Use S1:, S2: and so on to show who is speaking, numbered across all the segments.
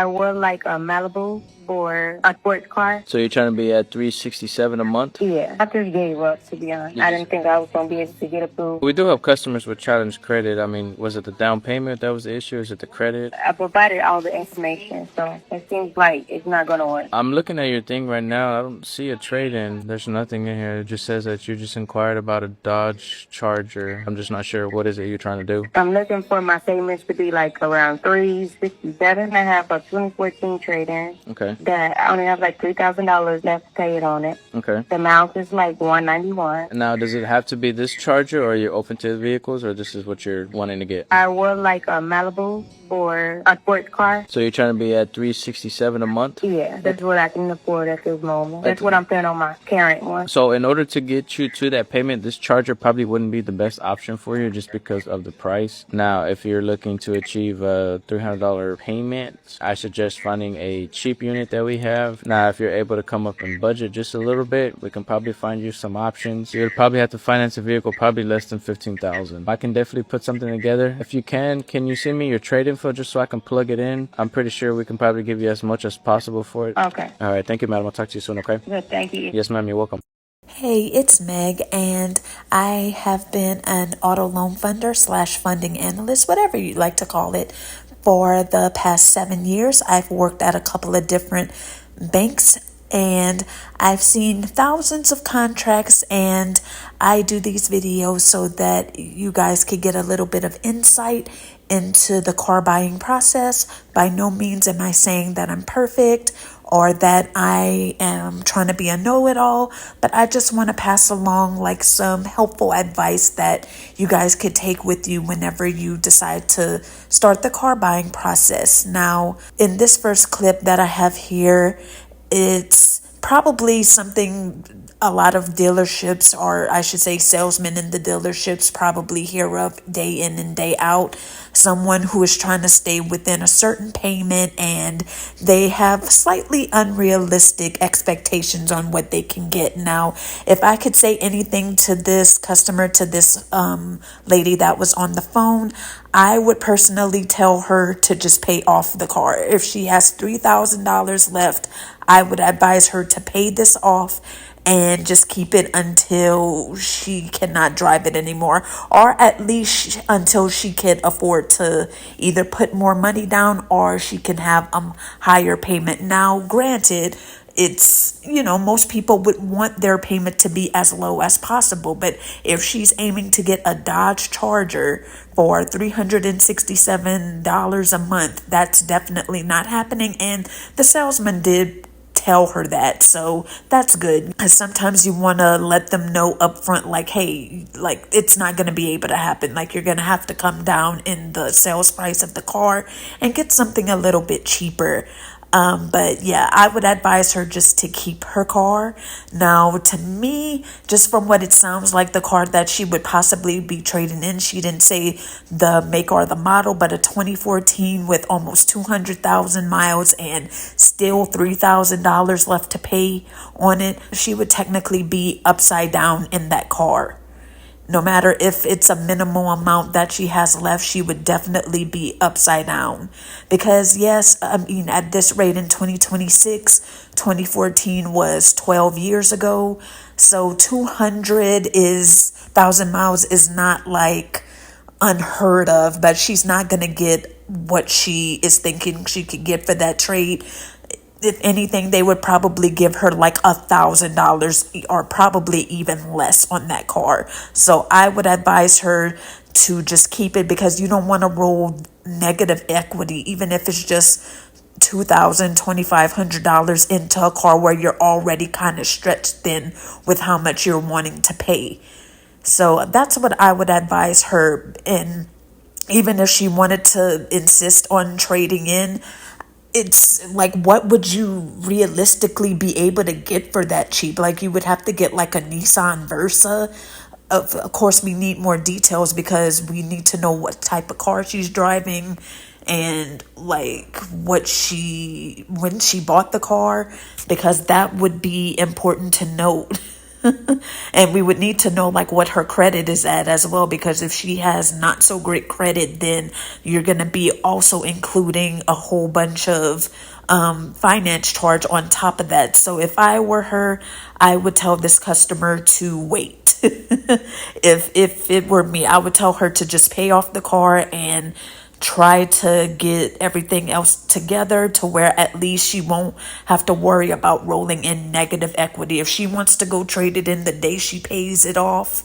S1: I would like a Malibu or a sports car.
S2: So you're trying to be at $367 a month?
S1: Yeah, I just gave up, to be honest. I didn't think I was going to be able to get approved.
S2: We do have customers with challenge credit. I mean, was it the down payment that was the issue? Is it the credit?
S1: I provided all the information, so it seems like it's not going to work.
S2: I'm looking at your thing right now. I don't see a trade-in. There's nothing in here. It just says that you just inquired about a Dodge Charger. I'm just not sure what is it you're trying to do.
S1: I'm looking for my payments to be like around $367. I have a 2014 trade-in.
S2: Okay.
S1: That I only have like $3,000 left to pay it on it.
S2: Okay.
S1: The amount is like $191.
S2: Now, does it have to be this Charger, or are you open to the vehicles, or this is what you're wanting to get?
S1: I would like a Malibu or a sports car.
S2: So you're trying to be at $367 a month?
S1: Yeah, that's what I can afford at this moment. That's what I'm paying on my current one.
S2: So in order to get you to that payment, this Charger probably wouldn't be the best option for you just because of the price. Now, if you're looking to achieve a $300 payment, I suggest finding a cheap unit that we have. Now, if you're able to come up in budget just a little bit, we can probably find you some options. You'll probably have to finance a vehicle probably less than $15,000. I can definitely put something together. If you can you send me your trade info just so I can plug it in? I'm pretty sure we can probably give you as much as possible for it.
S1: Okay.
S2: All right. Thank you, madam. I'll talk to you soon, okay?
S1: Good, thank you.
S2: Yes, ma'am. You're welcome.
S3: Hey, it's Meg, and I have been an auto loan funder / funding analyst, whatever you'd like to call it, for the past 7 years. I've worked at a couple of different banks, and I've seen thousands of contracts, and I do these videos so that you guys could get a little bit of insight into the car buying process. By no means am I saying that I'm perfect or that I am trying to be a know-it-all, but I just want to pass along like some helpful advice that you guys could take with you whenever you decide to start the car buying process. Now, in this first clip that I have here, it's probably something a lot of dealerships, or I should say salesmen in the dealerships, probably hear of day in and day out. Someone who is trying to stay within a certain payment, and they have slightly unrealistic expectations on what they can get. Now, if I could say anything to this customer, to this lady that was on the phone, I would personally tell her to just pay off the car. If she has $3,000 left, I would advise her to pay this off and just keep it until she cannot drive it anymore, or at least until she can afford to either put more money down or she can have a higher payment. Now, granted, it's, most people would want their payment to be as low as possible, but if she's aiming to get a Dodge Charger for $367 a month, that's definitely not happening, and the salesman did tell her that, so that's good. Because sometimes you want to let them know up front, like, hey, like, it's not going to be able to happen. Like, you're going to have to come down in the sales price of the car and get something a little bit cheaper. But yeah, I would advise her just to keep her car. Now, to me, just from what it sounds like, the car that she would possibly be trading in, she didn't say the make or the model, but a 2014 with almost 200,000 miles and still $3,000 left to pay on it, she would technically be upside down in that car. No matter if it's a minimal amount that she has left, she would definitely be upside down. Because yes, I mean, at this rate in 2026, 2014 was 12 years ago. So 200,000 miles is not like unheard of, but she's not going to get what she is thinking she could get for that trade. If anything, they would probably give her like $1,000 or probably even less on that car. So I would advise her to just keep it, because you don't want to roll negative equity, even if it's just $2,000, $2,500 into a car where you're already kind of stretched thin with how much you're wanting to pay. So that's what I would advise her. And even if she wanted to insist on trading in, it's like, what would you realistically be able to get for that cheap? Like, you would have to get like a Nissan Versa. Of course, we need more details because we need to know what type of car she's driving and like when she bought the car, because that would be important to note. And we would need to know like what her credit is at as well, because if she has not so great credit, then you're going to be also including a whole bunch of finance charge on top of that. So if I were her, I would tell this customer to wait. If it were me, I would tell her to just pay off the car and try to get everything else together to where at least she won't have to worry about rolling in negative equity. If she wants to go trade it in the day she pays it off,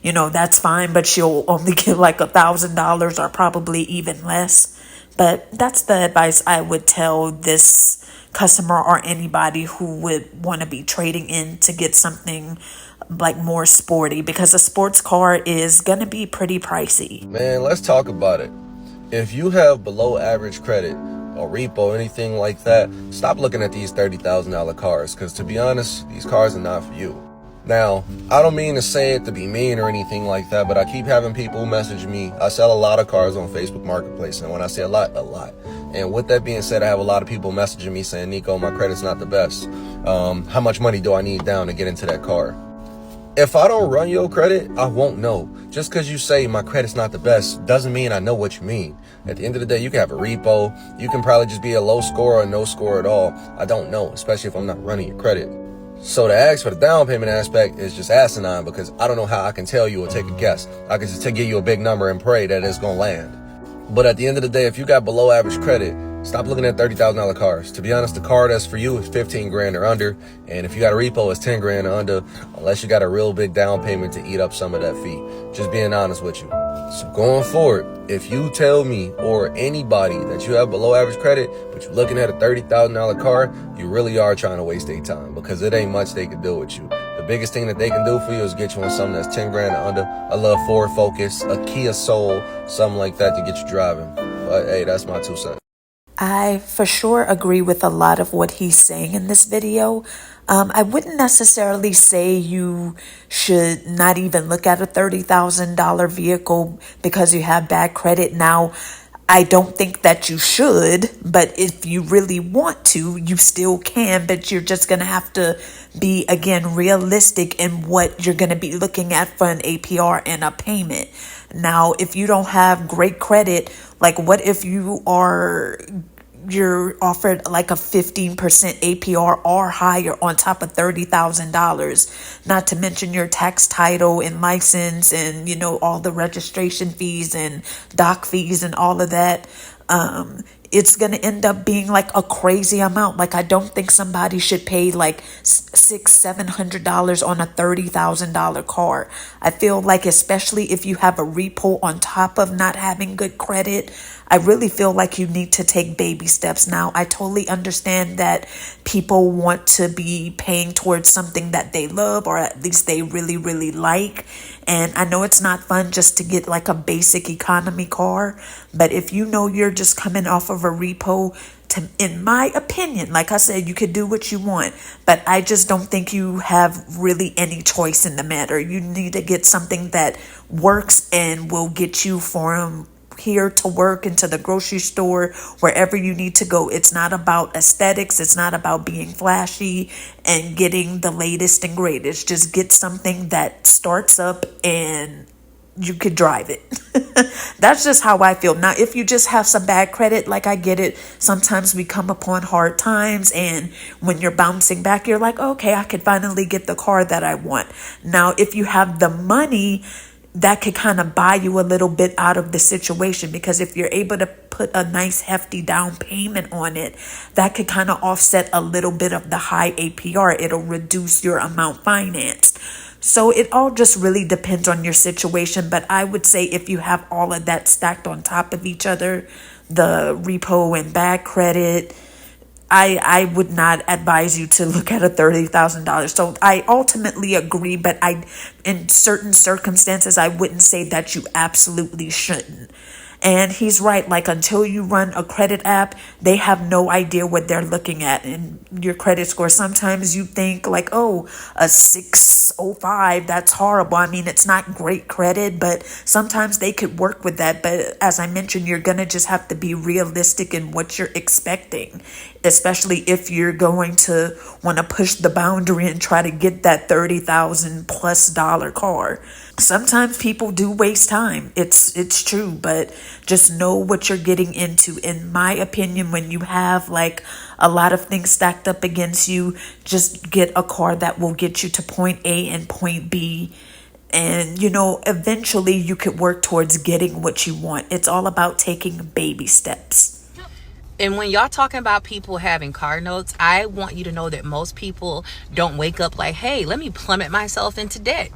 S3: that's fine, but she'll only get like $1,000 or probably even less. But that's the advice I would tell this customer or anybody who would want to be trading in to get something like more sporty, because a sports car is going to be pretty pricey.
S4: Man, let's talk about it. If you have below average credit or repo, anything like that, stop looking at these $30,000 cars, because to be honest, these cars are not for you. Now, I don't mean to say it to be mean or anything like that, but I keep having people message me. I sell a lot of cars on Facebook Marketplace, and when I say a lot. And with that being said, I have a lot of people messaging me saying, Nico, my credit's not the best. How much money do I need down to get into that car? If I don't run your credit, I won't know. Just because you say my credit's not the best doesn't mean I know what you mean. At the end of the day, you can have a repo. You can probably just be a low score or no score at all. I don't know, especially if I'm not running your credit. So to ask for the down payment aspect is just asinine, because I don't know how I can tell you or take a guess. I can just give you a big number and pray that it's going to land. But at the end of the day, if you got below average credit, stop looking at $30,000 cars. To be honest, the car that's for you is 15 grand or under. And if you got a repo, it's 10 grand or under, unless you got a real big down payment to eat up some of that fee. Just being honest with you. So going forward, if you tell me or anybody that you have below average credit, but you're looking at a $30,000 car, you really are trying to waste their time, because it ain't much they can do with you. The biggest thing that they can do for you is get you on something that's 10 grand or under, a little Ford Focus, a Kia Soul, something like that to get you driving. But hey, that's my 2 cents.
S3: I for sure agree with a lot of what he's saying in this video. I wouldn't necessarily say you should not even look at a $30,000 vehicle because you have bad credit. Now, I don't think that you should, but if you really want to, you still can, but you're just going to have to be, again, realistic in what you're going to be looking at for an APR and a payment. Now, if you don't have great credit, like what if you're offered like a 15% APR or higher on top of $30,000, not to mention your tax, title, and license, and all the registration fees and doc fees and all of that. It's going to end up being like a crazy amount. Like, I don't think somebody should pay like $600-700 on a $30,000 car. I feel like, especially if you have a repo on top of not having good credit, I really feel like you need to take baby steps. Now, I totally understand that people want to be paying towards something that they love, or at least they really, really like. And I know it's not fun just to get like a basic economy car, but if you're just coming off of a repo, in my opinion, like I said, you could do what you want, but I just don't think you have really any choice in the matter. You need to get something that works and will get you from here to work, into the grocery store, wherever you need to go. It's not about aesthetics. It's not about being flashy and getting the latest and greatest. Just get something that starts up and you could drive it. That's just how I feel. Now, if you just have some bad credit, like I get it. Sometimes we come upon hard times, and when you're bouncing back, you're like, okay, I could finally get the car that I want. Now, if you have the money, that could kind of buy you a little bit out of the situation, because if you're able to put a nice hefty down payment on it, that could kind of offset a little bit of the high APR. It'll reduce your amount financed. So it all just really depends on your situation. But I would say if you have all of that stacked on top of each other, the repo and bad credit, I would not advise you to look at a $30,000. So I ultimately agree, but in certain circumstances, I wouldn't say that you absolutely shouldn't. And he's right. Like, until you run a credit app, they have no idea what they're looking at in your credit score. Sometimes you think like, oh, a 605, that's horrible. I mean, it's not great credit, but sometimes they could work with that. But as I mentioned, you're going to just have to be realistic in what you're expecting, especially if you're going to want to push the boundary and try to get that $30,000 plus car. Sometimes people do waste time. It's true, but just know what you're getting into. In my opinion, when you have like a lot of things stacked up against you, just get a car that will get you to point A and point B. And, eventually you could work towards getting what you want. It's all about taking baby steps.
S5: And when y'all talking about people having car notes, I want you to know that most people don't wake up like, hey, let me plummet myself into debt.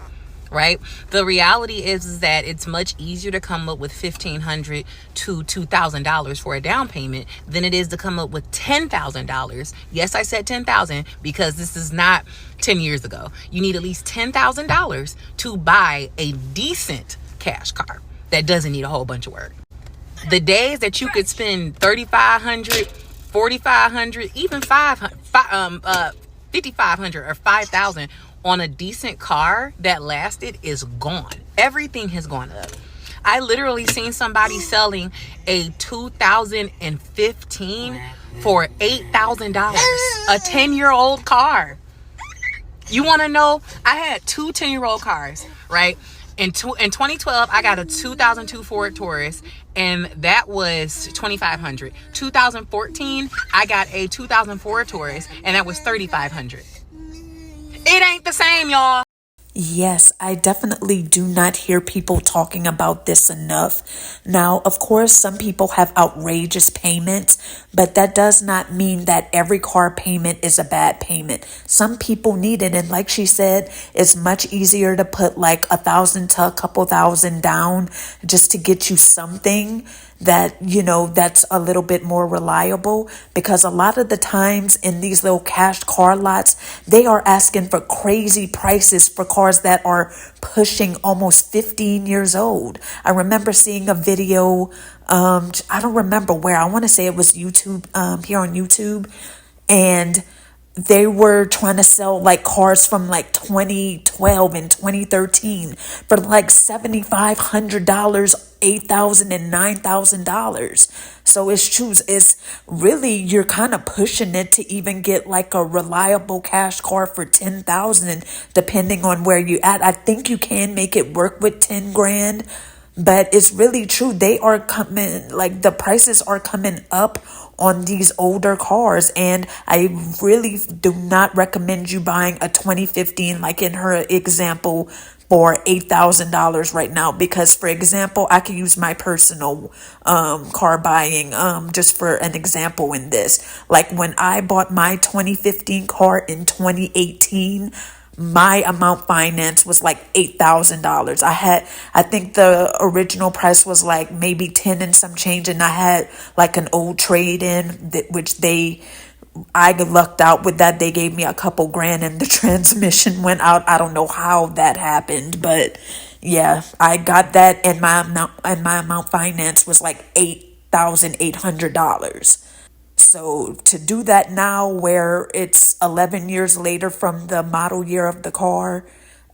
S5: Right? The reality is that it's much easier to come up with $1,500 to $2,000 for a down payment than it is to come up with $10,000. Yes, I said $10,000 because this is not 10 years ago. You need at least $10,000 to buy a decent cash car that doesn't need a whole bunch of work. The days that you could spend $3,500, $4,500, even $5,500 or $5,000 on a decent car that lasted is gone. Everything has gone up. I literally seen somebody selling a 2015 for $8,000, a 10-year-old car. You want to know? I had two 10-year-old cars, right? In 2012, I got a 2002 Ford Taurus, and that was $2,500. 2014, I got a 2004 Taurus, and that was $3,500. It ain't the same, y'all.
S3: Yes, I definitely do not hear people talking about this enough. Now, of course, some people have outrageous payments, but that does not mean that every car payment is a bad payment. Some people need it. And like she said, it's much easier to put like $1,000 to a couple thousand down just to get you something that, that's a little bit more reliable, because a lot of the times in these little cash car lots, they are asking for crazy prices for cars that are pushing almost 15 years old. I remember seeing a video, I don't remember where, I want to say it was YouTube, here on YouTube, and they were trying to sell like cars from like 2012 and 2013 for like $7,500, $8,000 and $9,000. So it's true. It's really, you're kind of pushing it to even get like a reliable cash car for 10,000, depending on where you at. I think you can make it work with 10 grand, but it's really true. They are coming, like the prices are coming up on these older cars, and I really do not recommend you buying a 2015, like in her example, for $8,000 right now. Because, for example, I could use my personal car buying just for an example in this. Like when I bought my 2015 car in 2018, my amount finance was like $8,000. I think the original price was like maybe 10 and some change, and I had like an old trade in which I lucked out with that. They gave me a couple grand and the transmission went out. I don't know how that happened, but yeah, I got that, and my amount finance was like $8,800. So to do that now, where it's 11 years later from the model year of the car,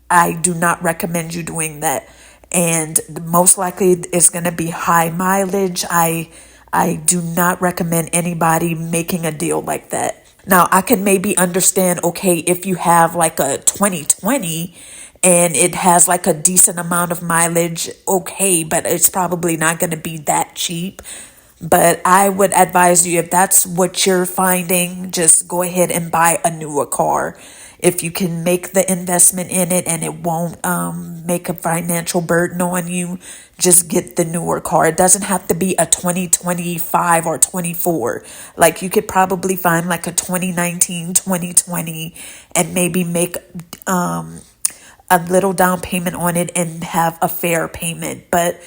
S3: I do not recommend you doing that. And most likely it's going to be high mileage. I do not recommend anybody making a deal like that. Now, I can maybe understand, okay, if you have like a 2020 and it has like a decent amount of mileage, okay, but it's probably not going to be that cheap. But I would advise you, if that's what you're finding, just go ahead and buy a newer car. If you can make the investment in it and it won't make a financial burden on you, just get the newer car. It doesn't have to be a 2025 or 24. Like you could probably find like a 2019, 2020 and maybe make a little down payment on it and have a fair payment. But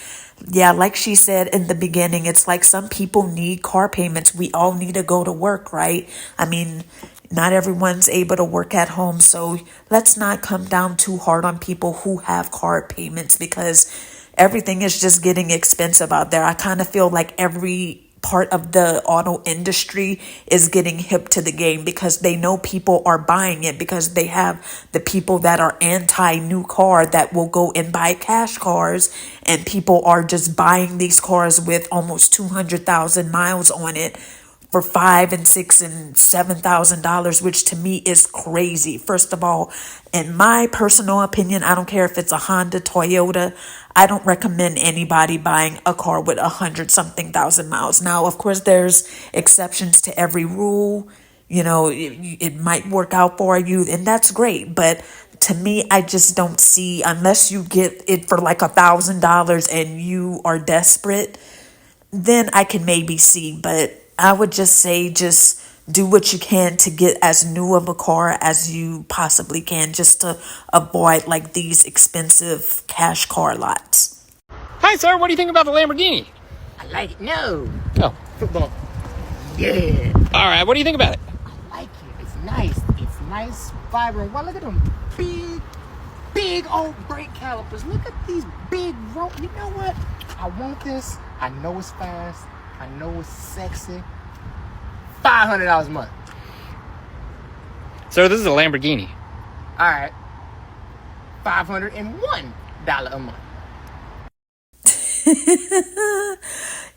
S3: yeah, like she said in the beginning, it's like some people need car payments. We all need to go to work, right? I mean, not everyone's able to work at home. So let's not come down too hard on people who have car payments, because everything is just getting expensive out there. I kind of feel like every part of the auto industry is getting hip to the game because they know people are buying it, because they have the people that are anti new car that will go and buy cash cars, and people are just buying these cars with almost 200,000 miles on it for $5,000 and $6,000 and $7,000, which to me is crazy. First of all, in my personal opinion, I don't care if it's a Honda, Toyota, I don't recommend anybody buying a car with 100 something thousand miles. Now, of course, there's exceptions to every rule. You know, it might work out for you, and that's great. But to me, I just don't see, unless you get it for like $1,000 and you are desperate, then I can maybe see. But I would just say, just do what you can to get as new of a car as you possibly can, just to avoid like these expensive cash car lots.
S6: Hi, sir. What do you think about the Lamborghini?
S7: I like it. No.
S6: Oh,
S7: Football. Yeah.
S6: all right. What do you think about it?
S7: I like it. It's nice. It's nice, vibrant. Wow, look at them big old brake calipers. Look at these big rope. You know what? I want this. I know it's fast. I know it's sexy. $500 a month.
S6: Sir, this is a Lamborghini.
S7: All right. $501 a month.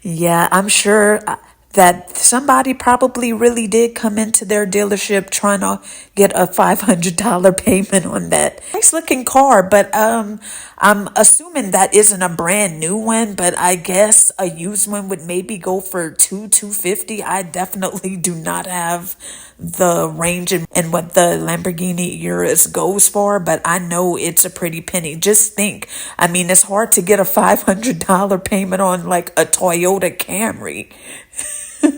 S3: Yeah, I'm sure that somebody probably really did come into their dealership trying to get a $500 payment on that nice looking car. But I'm assuming that isn't a brand new one, but I guess a used one would maybe go for $250. I definitely do not have the range and what the Lamborghini Urus goes for, but I know it's a pretty penny. Just think, I mean, it's hard to get a $500 payment on like a Toyota Camry.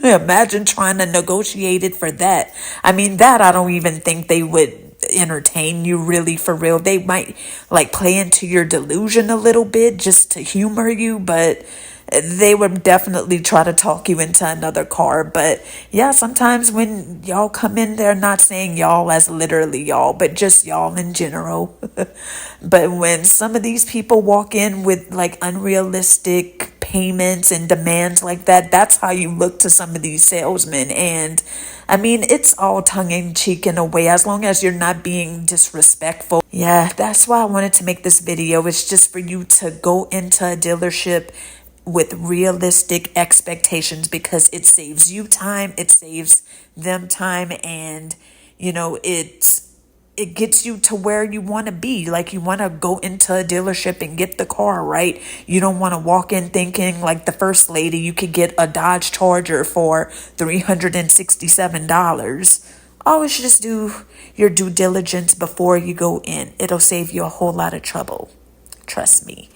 S3: Imagine trying to negotiate it for that. I mean, that I don't even think they would entertain you really, for real. They might like play into your delusion a little bit just to humor you, but they would definitely try to talk you into another car. But yeah, sometimes when y'all come in there, not saying y'all as literally y'all, but just y'all in general. But when some of these people walk in with like unrealistic payments and demands like that, that's how you look to some of these salesmen. And I mean, it's all tongue in cheek in a way, as long as you're not being disrespectful. Yeah, that's why I wanted to make this video. It's just for you to go into a dealership with realistic expectations, because it saves you time, it saves them time, and you know, it gets you to where you want to be. Like, you want to go into a dealership and get the car, right? You don't want to walk in thinking like the first lady you could get a Dodge Charger for $367. Always just do your due diligence before you go in. It'll save you a whole lot of trouble. Trust me.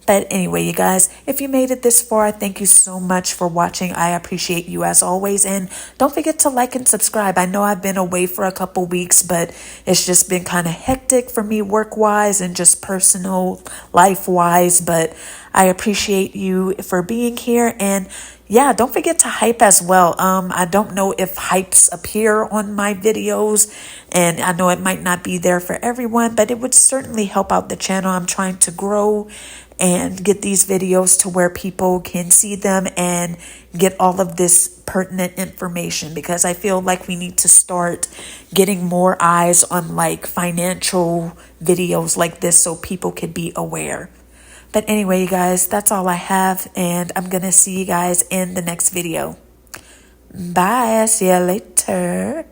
S3: But anyway, you guys, if you made it this far, thank you so much for watching. I appreciate you as always. And don't forget to like and subscribe. I know I've been away for a couple weeks, but it's just been kind of hectic for me work-wise and just personal life-wise. But I appreciate you for being here. And yeah, don't forget to hype as well. I don't know if hypes appear on my videos, and I know it might not be there for everyone, but it would certainly help out the channel. I'm trying to grow and get these videos to where people can see them and get all of this pertinent information, because I feel like we need to start getting more eyes on like financial videos like this so people can be aware. But anyway, you guys, that's all I have, and I'm going to see you guys in the next video. Bye. See you later.